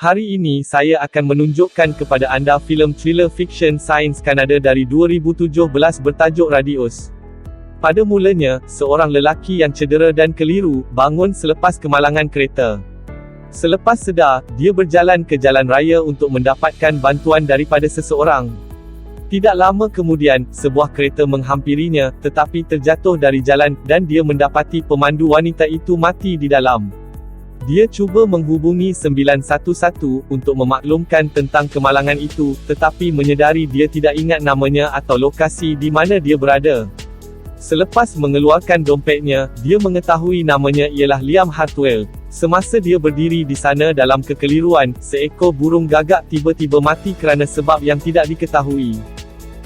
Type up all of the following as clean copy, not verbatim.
Hari ini saya akan menunjukkan kepada anda filem thriller fiksyen sains Kanada dari 2017 bertajuk Radius. Pada mulanya, seorang lelaki yang cedera dan keliru, bangun selepas kemalangan kereta. Selepas sedar, dia berjalan ke jalan raya untuk mendapatkan bantuan daripada seseorang. Tidak lama kemudian, sebuah kereta menghampirinya, tetapi terjatuh dari jalan, dan dia mendapati pemandu wanita itu mati di dalam. Dia cuba menghubungi 911 untuk memaklumkan tentang kemalangan itu, tetapi menyedari dia tidak ingat namanya atau lokasi di mana dia berada. Selepas mengeluarkan dompetnya, dia mengetahui namanya ialah Liam Hartwell. Semasa dia berdiri di sana dalam kekeliruan, seekor burung gagak tiba-tiba mati kerana sebab yang tidak diketahui.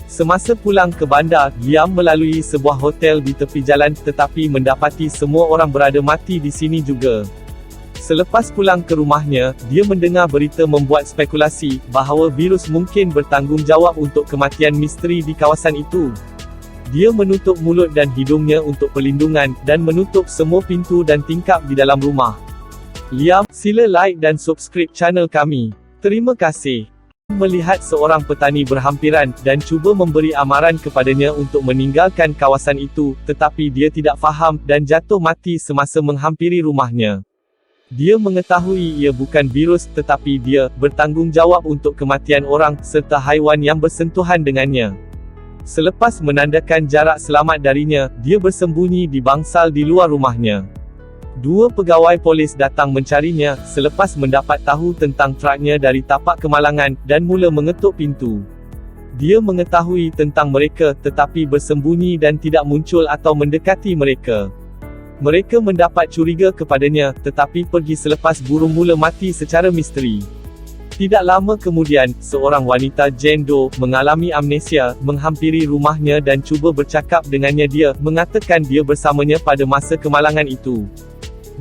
Semasa pulang ke bandar, Liam melalui sebuah hotel di tepi jalan, tetapi mendapati semua orang berada mati di sini juga. Selepas pulang ke rumahnya, dia mendengar berita membuat spekulasi bahawa virus mungkin bertanggungjawab untuk kematian misteri di kawasan itu. Dia menutup mulut dan hidungnya untuk perlindungan, dan menutup semua pintu dan tingkap di dalam rumah. Liam, sila like dan subscribe channel kami. Terima kasih. Melihat seorang petani berhampiran, dan cuba memberi amaran kepadanya untuk meninggalkan kawasan itu, tetapi dia tidak faham, dan jatuh mati semasa menghampiri rumahnya. Dia mengetahui ia bukan virus, tetapi dia bertanggungjawab untuk kematian orang, serta haiwan yang bersentuhan dengannya. Selepas menandakan jarak selamat darinya, dia bersembunyi di bangsal di luar rumahnya. Dua pegawai polis datang mencarinya, selepas mendapat tahu tentang traknya dari tapak kemalangan, dan mula mengetuk pintu. Dia mengetahui tentang mereka, tetapi bersembunyi dan tidak muncul atau mendekati mereka. Mereka mendapat curiga kepadanya, tetapi pergi selepas burung mula mati secara misteri. Tidak lama kemudian, seorang wanita Jane Doe, mengalami amnesia, menghampiri rumahnya dan cuba bercakap dengannya. Dia mengatakan dia bersamanya pada masa kemalangan itu.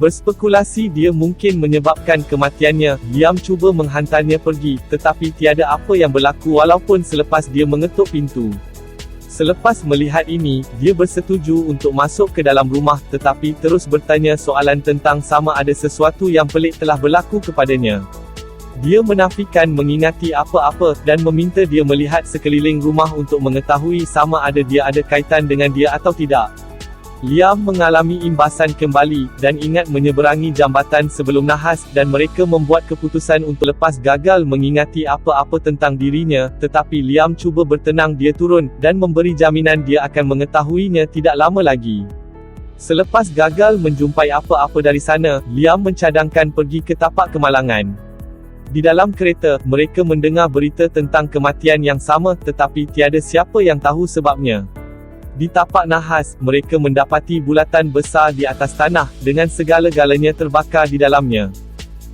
Berspekulasi dia mungkin menyebabkan kematiannya. Liam cuba menghantarnya pergi, tetapi tiada apa yang berlaku walaupun selepas dia mengetuk pintu. Selepas melihat ini, dia bersetuju untuk masuk ke dalam rumah, tetapi terus bertanya soalan tentang sama ada sesuatu yang pelik telah berlaku kepadanya. Dia menafikan mengingati apa-apa, dan meminta dia melihat sekeliling rumah untuk mengetahui sama ada dia ada kaitan dengan dia atau tidak. Liam mengalami imbasan kembali, dan ingat menyeberangi jambatan sebelum nahas, dan mereka membuat keputusan untuk lepas gagal mengingati apa-apa tentang dirinya, tetapi Liam cuba bertenang dia turun, dan memberi jaminan dia akan mengetahuinya tidak lama lagi. Selepas gagal menjumpai apa-apa dari sana, Liam mencadangkan pergi ke tapak kemalangan. Di dalam kereta, mereka mendengar berita tentang kematian yang sama, tetapi tiada siapa yang tahu sebabnya. Di tapak nahas, mereka mendapati bulatan besar di atas tanah, dengan segala-galanya terbakar di dalamnya.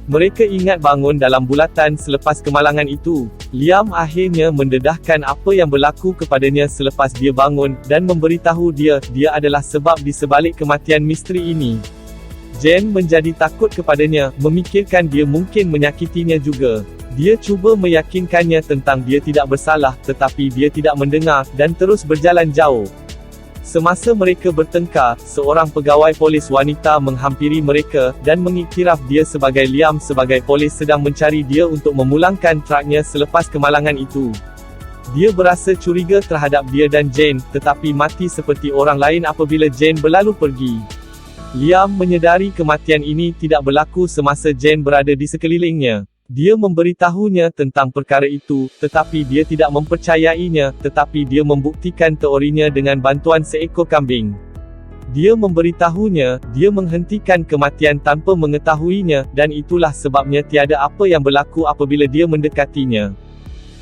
Mereka ingat bangun dalam bulatan selepas kemalangan itu. Liam akhirnya mendedahkan apa yang berlaku kepadanya selepas dia bangun, dan memberitahu dia adalah sebab di sebalik kematian misteri ini. Jane menjadi takut kepadanya, memikirkan dia mungkin menyakitinya juga. Dia cuba meyakinkannya tentang dia tidak bersalah, tetapi dia tidak mendengar, dan terus berjalan jauh. Semasa mereka bertengkar, seorang pegawai polis wanita menghampiri mereka, dan mengiktiraf dia sebagai Liam sebagai polis sedang mencari dia untuk memulangkan traknya selepas kemalangan itu. Dia berasa curiga terhadap dia dan Jane, tetapi mati seperti orang lain apabila Jane berlalu pergi. Liam menyedari kematian ini tidak berlaku semasa Jane berada di sekelilingnya. Dia memberitahunya tentang perkara itu, tetapi dia tidak mempercayainya, tetapi dia membuktikan teorinya dengan bantuan seekor kambing. Dia memberitahunya, dia menghentikan kematian tanpa mengetahuinya, dan itulah sebabnya tiada apa yang berlaku apabila dia mendekatinya.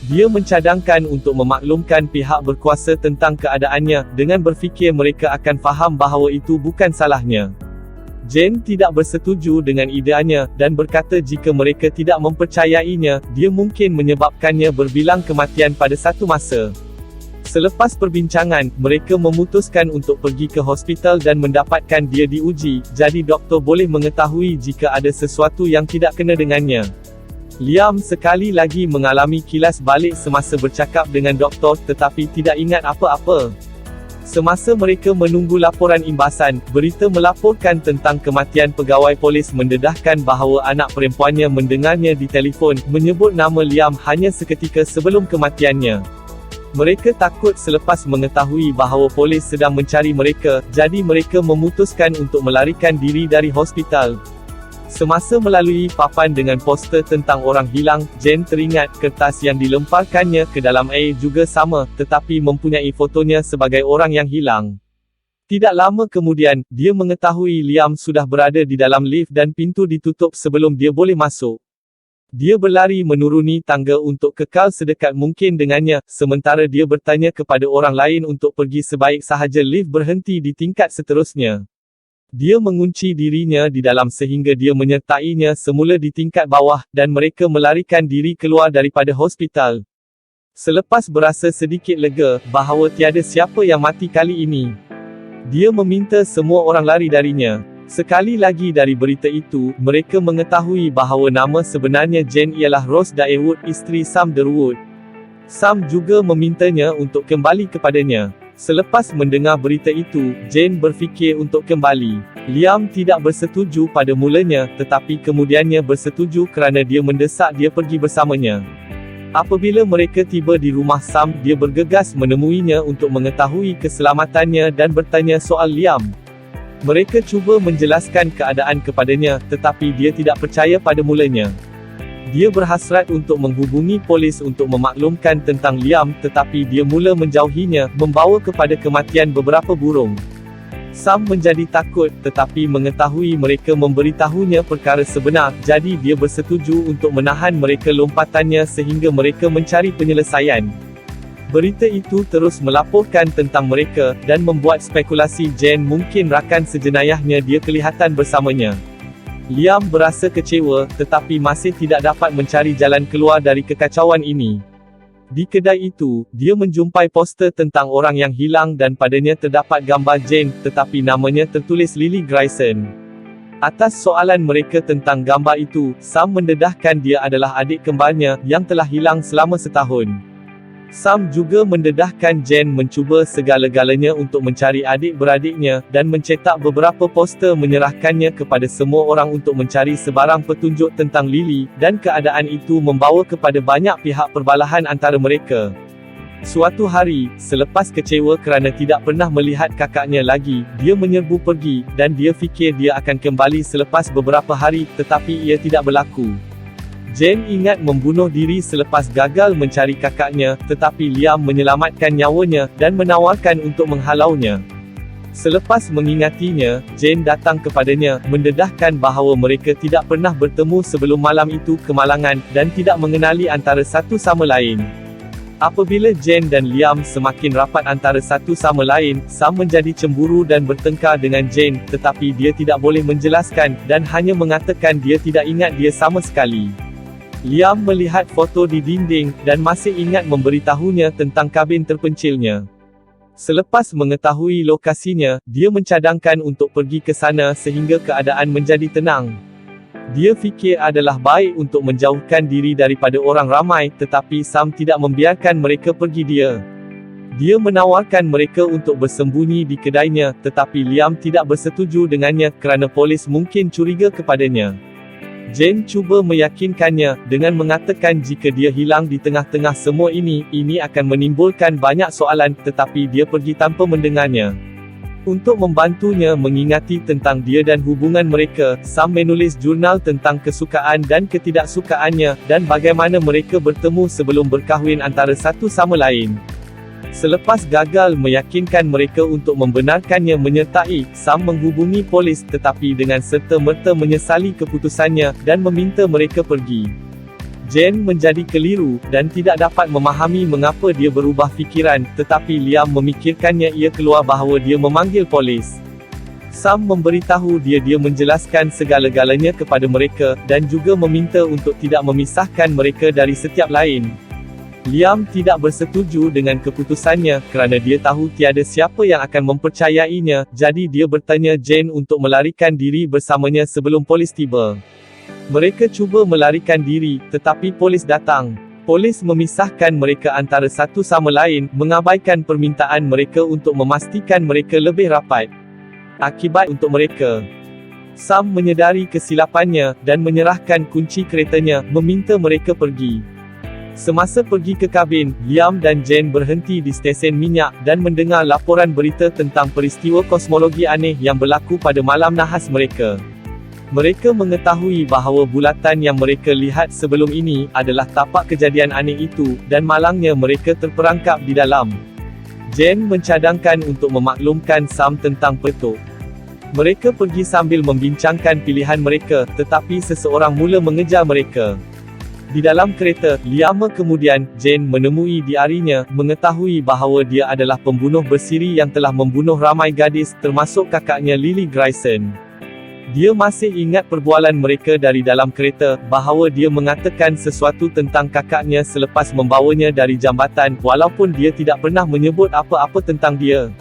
Dia mencadangkan untuk memaklumkan pihak berkuasa tentang keadaannya, dengan berfikir mereka akan faham bahawa itu bukan salahnya. Jane tidak bersetuju dengan ideanya, dan berkata jika mereka tidak mempercayainya, dia mungkin menyebabkannya berbilang kematian pada satu masa. Selepas perbincangan, mereka memutuskan untuk pergi ke hospital dan mendapatkan dia diuji, jadi doktor boleh mengetahui jika ada sesuatu yang tidak kena dengannya. Liam sekali lagi mengalami kilas balik semasa bercakap dengan doktor, tetapi tidak ingat apa-apa. Semasa mereka menunggu laporan imbasan, berita melaporkan tentang kematian pegawai polis mendedahkan bahawa anak perempuannya mendengarnya di telefon, menyebut nama Liam hanya seketika sebelum kematiannya. Mereka takut selepas mengetahui bahawa polis sedang mencari mereka, jadi mereka memutuskan untuk melarikan diri dari hospital. Semasa melalui papan dengan poster tentang orang hilang, Jane teringat kertas yang dilemparkannya ke dalam air juga sama, tetapi mempunyai fotonya sebagai orang yang hilang. Tidak lama kemudian, dia mengetahui Liam sudah berada di dalam lift dan pintu ditutup sebelum dia boleh masuk. Dia berlari menuruni tangga untuk kekal sedekat mungkin dengannya, sementara dia bertanya kepada orang lain untuk pergi sebaik sahaja lift berhenti di tingkat seterusnya. Dia mengunci dirinya di dalam sehingga dia menyertainya semula di tingkat bawah, dan mereka melarikan diri keluar daripada hospital. Selepas berasa sedikit lega, bahawa tiada siapa yang mati kali ini, dia meminta semua orang lari darinya. Sekali lagi dari berita itu, mereka mengetahui bahawa nama sebenarnya Jane ialah Rose Daewood, isteri Sam Derwood. Sam juga memintanya untuk kembali kepadanya. Selepas mendengar berita itu, Jane berfikir untuk kembali. Liam tidak bersetuju pada mulanya, tetapi kemudiannya bersetuju kerana dia mendesak dia pergi bersamanya. Apabila mereka tiba di rumah Sam, dia bergegas menemuinya untuk mengetahui keselamatannya dan bertanya soal Liam. Mereka cuba menjelaskan keadaan kepadanya, tetapi dia tidak percaya pada mulanya. Dia berhasrat untuk menghubungi polis untuk memaklumkan tentang Liam, tetapi dia mula menjauhinya, membawa kepada kematian beberapa burung. Sam menjadi takut, tetapi mengetahui mereka memberitahunya perkara sebenar, jadi dia bersetuju untuk menahan mereka lompatannya sehingga mereka mencari penyelesaian. Berita itu terus melaporkan tentang mereka, dan membuat spekulasi Jane mungkin rakan sejenayahnya dia kelihatan bersamanya. Liam berasa kecewa, tetapi masih tidak dapat mencari jalan keluar dari kekacauan ini. Di kedai itu, dia menjumpai poster tentang orang yang hilang dan padanya terdapat gambar Jane, tetapi namanya tertulis Lily Grayson. Atas soalan mereka tentang gambar itu, Sam mendedahkan dia adalah adik kembarnya, yang telah hilang selama setahun. Sam juga mendedahkan Jane mencuba segala-galanya untuk mencari adik-beradiknya, dan mencetak beberapa poster menyerahkannya kepada semua orang untuk mencari sebarang petunjuk tentang Lily, dan keadaan itu membawa kepada banyak pihak perbalahan antara mereka. Suatu hari, selepas kecewa kerana tidak pernah melihat kakaknya lagi, dia menyerbu pergi, dan dia fikir dia akan kembali selepas beberapa hari, tetapi ia tidak berlaku. Jane ingat membunuh diri selepas gagal mencari kakaknya, tetapi Liam menyelamatkan nyawanya, dan menawarkan untuk menghalaunya. Selepas mengingatinya, Jane datang kepadanya, mendedahkan bahawa mereka tidak pernah bertemu sebelum malam itu kemalangan, dan tidak mengenali antara satu sama lain. Apabila Jane dan Liam semakin rapat antara satu sama lain, Sam menjadi cemburu dan bertengkar dengan Jane, tetapi dia tidak boleh menjelaskan, dan hanya mengatakan dia tidak ingat dia sama sekali. Liam melihat foto di dinding, dan masih ingat memberitahunya tentang kabin terpencilnya. Selepas mengetahui lokasinya, dia mencadangkan untuk pergi ke sana sehingga keadaan menjadi tenang. Dia fikir adalah baik untuk menjauhkan diri daripada orang ramai, tetapi Sam tidak membiarkan mereka pergi dia. Dia menawarkan mereka untuk bersembunyi di kedainya, tetapi Liam tidak bersetuju dengannya kerana polis mungkin curiga kepadanya. Jane cuba meyakinkannya, dengan mengatakan jika dia hilang di tengah-tengah semua ini akan menimbulkan banyak soalan, tetapi dia pergi tanpa mendengarnya. Untuk membantunya mengingati tentang dia dan hubungan mereka, Sam menulis jurnal tentang kesukaan dan ketidaksukaannya, dan bagaimana mereka bertemu sebelum berkahwin antara satu sama lain. Selepas gagal meyakinkan mereka untuk membenarkannya menyertai, Sam menghubungi polis, tetapi dengan serta-merta menyesali keputusannya, dan meminta mereka pergi. Jane menjadi keliru, dan tidak dapat memahami mengapa dia berubah fikiran, tetapi Liam memikirkannya ia keluar bahawa dia memanggil polis. Sam memberitahu dia menjelaskan segala-galanya kepada mereka, dan juga meminta untuk tidak memisahkan mereka dari setiap lain. Liam tidak bersetuju dengan keputusannya, kerana dia tahu tiada siapa yang akan mempercayainya, jadi dia bertanya Jane untuk melarikan diri bersamanya sebelum polis tiba. Mereka cuba melarikan diri, tetapi polis datang. Polis memisahkan mereka antara satu sama lain, mengabaikan permintaan mereka untuk memastikan mereka lebih rapat. Akibat untuk mereka, Sam menyedari kesilapannya, dan menyerahkan kunci keretanya, meminta mereka pergi. Semasa pergi ke kabin, Liam dan Jane berhenti di stesen minyak, dan mendengar laporan berita tentang peristiwa kosmologi aneh yang berlaku pada malam nahas mereka. Mereka mengetahui bahawa bulatan yang mereka lihat sebelum ini, adalah tapak kejadian aneh itu, dan malangnya mereka terperangkap di dalam. Jane mencadangkan untuk memaklumkan Sam tentang petuk. Mereka pergi sambil membincangkan pilihan mereka, tetapi seseorang mula mengejar mereka. Di dalam kereta, lama kemudian, Jane menemui diarinya, mengetahui bahawa dia adalah pembunuh bersiri yang telah membunuh ramai gadis, termasuk kakaknya Lily Grayson. Dia masih ingat perbualan mereka dari dalam kereta, bahawa dia mengatakan sesuatu tentang kakaknya selepas membawanya dari jambatan, walaupun dia tidak pernah menyebut apa-apa tentang dia.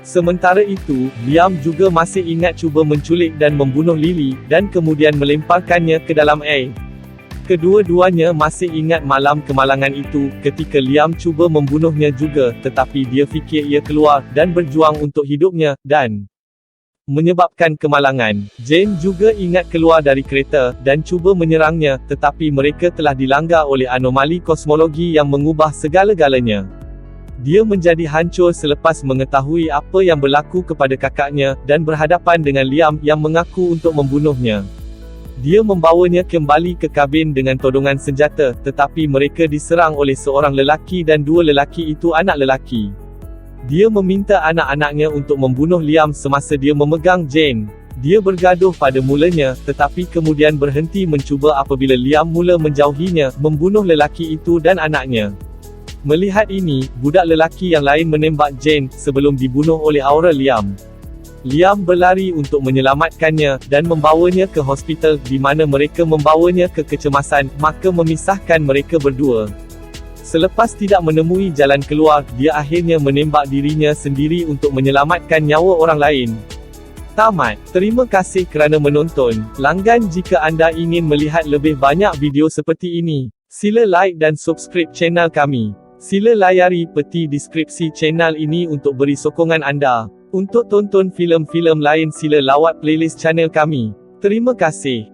Sementara itu, Liam juga masih ingat cuba menculik dan membunuh Lily, dan kemudian melemparkannya ke dalam air. Kedua-duanya masih ingat malam kemalangan itu, ketika Liam cuba membunuhnya juga, tetapi dia fikir ia keluar, dan berjuang untuk hidupnya, dan menyebabkan kemalangan. Jane juga ingat keluar dari kereta, dan cuba menyerangnya, tetapi mereka telah dilanggar oleh anomali kosmologi yang mengubah segala-galanya. Dia menjadi hancur selepas mengetahui apa yang berlaku kepada kakaknya, dan berhadapan dengan Liam yang mengaku untuk membunuhnya. Dia membawanya kembali ke kabin dengan todongan senjata, tetapi mereka diserang oleh seorang lelaki dan dua lelaki itu anak lelaki. Dia meminta anak-anaknya untuk membunuh Liam semasa dia memegang Jane. Dia bergaduh pada mulanya, tetapi kemudian berhenti mencuba apabila Liam mula menjauhinya, membunuh lelaki itu dan anaknya. Melihat ini, budak lelaki yang lain menembak Jane, sebelum dibunuh oleh aura Liam. Liam berlari untuk menyelamatkannya, dan membawanya ke hospital, di mana mereka membawanya ke kecemasan, maka memisahkan mereka berdua. Selepas tidak menemui jalan keluar, dia akhirnya menembak dirinya sendiri untuk menyelamatkan nyawa orang lain. Tamat. Terima kasih kerana menonton. Langgan jika anda ingin melihat lebih banyak video seperti ini. Sila like dan subscribe channel kami. Sila layari peti deskripsi channel ini untuk beri sokongan anda. Untuk tonton filem-filem lain sila lawat playlist channel kami. Terima kasih.